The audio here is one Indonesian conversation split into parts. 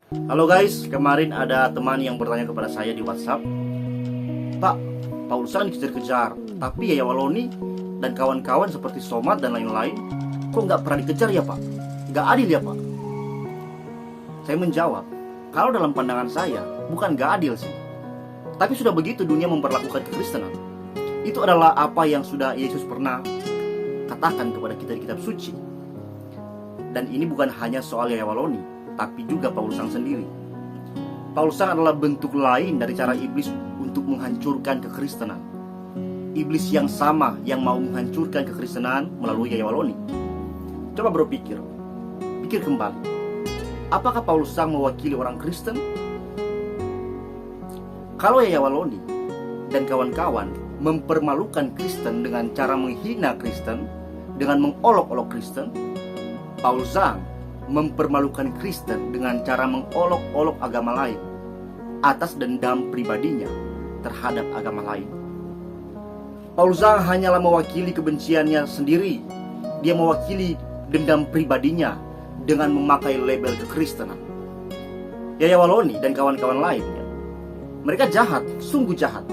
Halo guys, kemarin ada teman yang bertanya kepada saya di WhatsApp, Pak, Paulus kan dikejar-kejar, tapi Yaya Waloni dan kawan-kawan seperti Somat dan lain-lain, kok nggak pernah dikejar ya Pak? Nggak adil ya Pak? Saya menjawab, kalau dalam pandangan saya, bukan nggak adil sih, tapi sudah begitu dunia memperlakukan kekristenan. Itu adalah apa yang sudah Yesus pernah katakan kepada kita di kitab suci. Dan ini bukan hanya soal Yaya Waloni, tapi juga Paulus sendiri. Paulus adalah bentuk lain dari cara iblis untuk menghancurkan kekristenan. Iblis yang sama yang mau menghancurkan kekristenan melalui Yaya Waloni. Coba berpikir, pikir kembali. Apakah Paulus mewakili orang Kristen? Kalau Yaya Waloni dan kawan-kawan mempermalukan Kristen dengan cara menghina Kristen, dengan mengolok-olok Kristen, Paulus mempermalukan Kristen dengan cara mengolok-olok agama lain atas dendam pribadinya terhadap agama lain. Paulus hanyalah mewakili kebenciannya sendiri. Dia mewakili dendam pribadinya dengan memakai label kekristenan. Yaya Waloni dan kawan-kawan lainnya, mereka jahat, sungguh jahat.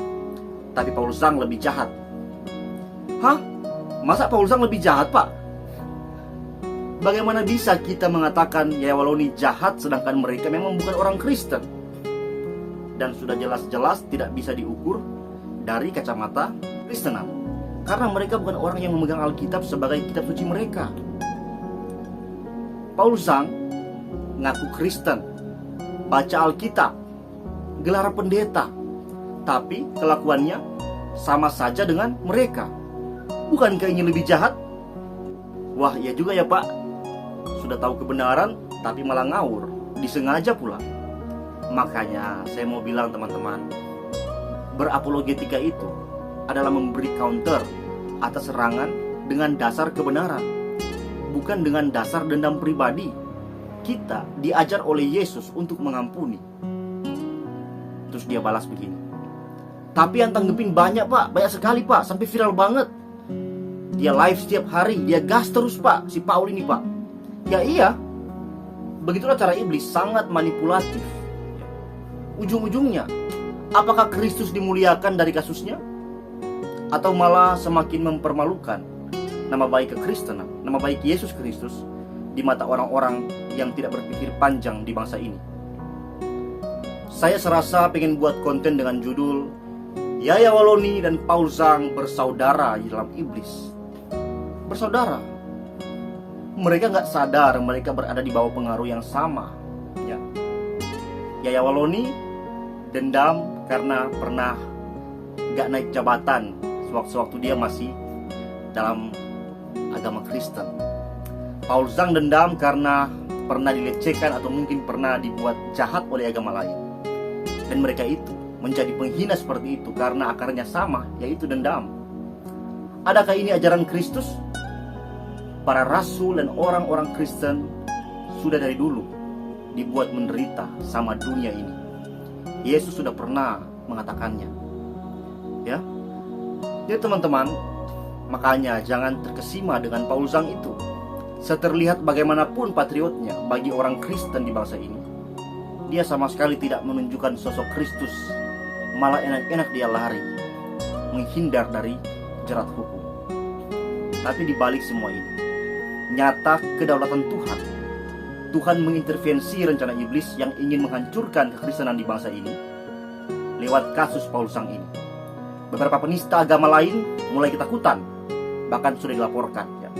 Tapi Paulus lebih jahat. Hah? Masa Paulus lebih jahat, Pak? Bagaimana bisa kita mengatakan Yaya Waloni jahat sedangkan mereka memang bukan orang Kristen? Dan sudah jelas-jelas tidak bisa diukur dari kacamata Kristenan, karena mereka bukan orang yang memegang Alkitab sebagai kitab suci mereka. Paulus ngaku Kristen, baca Alkitab, gelar pendeta, tapi kelakuannya sama saja dengan mereka. Bukankah ini lebih jahat? Wah, iya juga ya Pak. Sudah tahu kebenaran tapi malah ngawur, disengaja pula. Makanya saya mau bilang teman-teman, berapologetika itu adalah memberi counter atas serangan dengan dasar kebenaran, bukan dengan dasar dendam pribadi. Kita diajar oleh Yesus untuk mengampuni. Terus dia balas begini, tapi yang tanggepin banyak Pak, banyak sekali Pak, sampai viral banget. Dia live setiap hari, dia gas terus Pak, si Paul ini Pak. Ya iya, begitulah cara iblis, sangat manipulatif. Ujung-ujungnya, apakah Kristus dimuliakan dari kasusnya? Atau malah semakin mempermalukan nama baik kekristenan, nama baik Yesus Kristus di mata orang-orang yang tidak berpikir panjang di bangsa ini? Saya serasa pengen buat konten dengan judul Yaya Waloni dan Paul bersaudara di dalam iblis. Bersaudara. Mereka nggak sadar mereka berada di bawah pengaruh yang sama. Ya. Yaya Waloni dendam karena pernah nggak naik jabatan sewaktu dia masih dalam agama Kristen. Paul dendam karena pernah dilecehkan atau mungkin pernah dibuat jahat oleh agama lain. Dan mereka itu menjadi penghina seperti itu karena akarnya sama, yaitu dendam. Adakah ini ajaran Kristus? Para rasul dan orang-orang Kristen sudah dari dulu dibuat menderita sama dunia ini. Yesus sudah pernah mengatakannya. Ya, jadi teman-teman, makanya jangan terkesima dengan Paulus itu. Seterlihat bagaimanapun patriotnya bagi orang Kristen di bangsa ini, dia sama sekali tidak menunjukkan sosok Kristus. Malah enak-enak dia lari, menghindar dari jerat hukum. Tapi dibalik semua ini, nyata kedaulatan Tuhan. Tuhan mengintervensi rencana iblis yang ingin menghancurkan kekristenan di bangsa ini lewat kasus Paulus ini. Beberapa penista agama lain mulai ketakutan, bahkan sudah dilaporkan ya.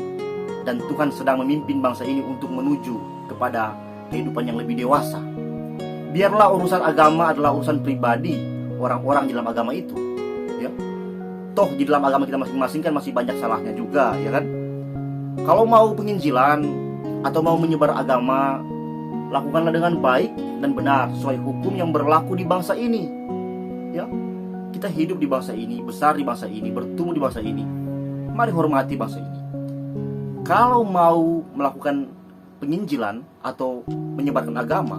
Dan Tuhan sedang memimpin bangsa ini untuk menuju kepada kehidupan yang lebih dewasa. Biarlah urusan agama adalah urusan pribadi orang-orang di dalam agama itu ya. Toh di dalam agama kita masing-masing kan masih banyak salahnya juga, ya kan? Kalau mau penginjilan atau mau menyebar agama, lakukanlah dengan baik dan benar sesuai hukum yang berlaku di bangsa ini. Ya, kita hidup di bangsa ini, besar di bangsa ini, bertumbuh di bangsa ini. Mari hormati bangsa ini. Kalau mau melakukan penginjilan atau menyebarkan agama,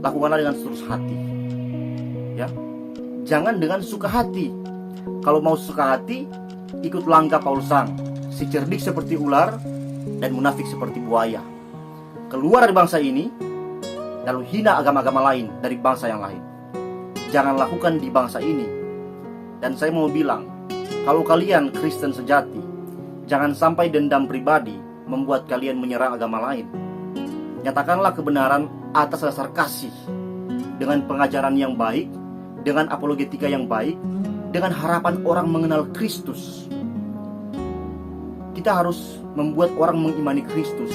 lakukanlah dengan setulus hati. Ya, jangan dengan suka hati. Kalau mau suka hati, ikut langkah Paulus si cerdik seperti ular dan munafik seperti buaya. Keluar dari bangsa ini, lalu hina agama-agama lain dari bangsa yang lain. Jangan lakukan di bangsa ini. Dan saya mau bilang, kalau kalian Kristen sejati, jangan sampai dendam pribadi membuat kalian menyerang agama lain. Nyatakanlah kebenaran atas dasar kasih, dengan pengajaran yang baik, dengan apologetika yang baik, dengan harapan orang mengenal Kristus. Kita harus membuat orang mengimani Kristus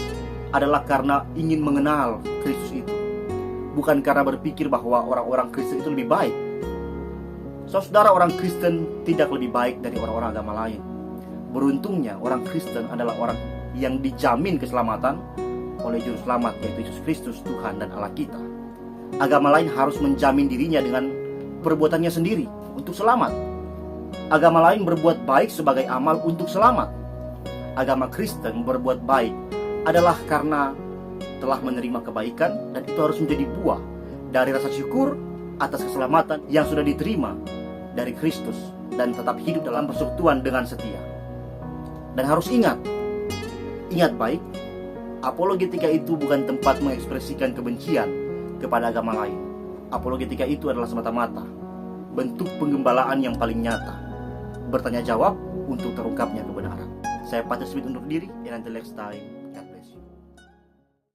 adalah karena ingin mengenal Kristus itu, bukan karena berpikir bahwa orang-orang Kristen itu lebih baik. Saudara, orang Kristen tidak lebih baik dari orang-orang agama lain. Beruntungnya orang Kristen adalah orang yang dijamin keselamatan oleh Juru Selamat, yaitu Yesus Kristus, Tuhan dan Allah kita. Agama lain harus menjamin dirinya dengan perbuatannya sendiri untuk selamat. Agama lain berbuat baik sebagai amal untuk selamat. Agama Kristen berbuat baik adalah karena telah menerima kebaikan, dan itu harus menjadi buah dari rasa syukur atas keselamatan yang sudah diterima dari Kristus, dan tetap hidup dalam persekutuan dengan setia. Dan harus ingat baik, apologetika itu bukan tempat mengekspresikan kebencian kepada agama lain. Apologetika itu adalah semata-mata bentuk penggembalaan yang paling nyata, bertanya jawab untuk terungkapnya kebenaran. Saya Patrick Smith undur diri, and until next time.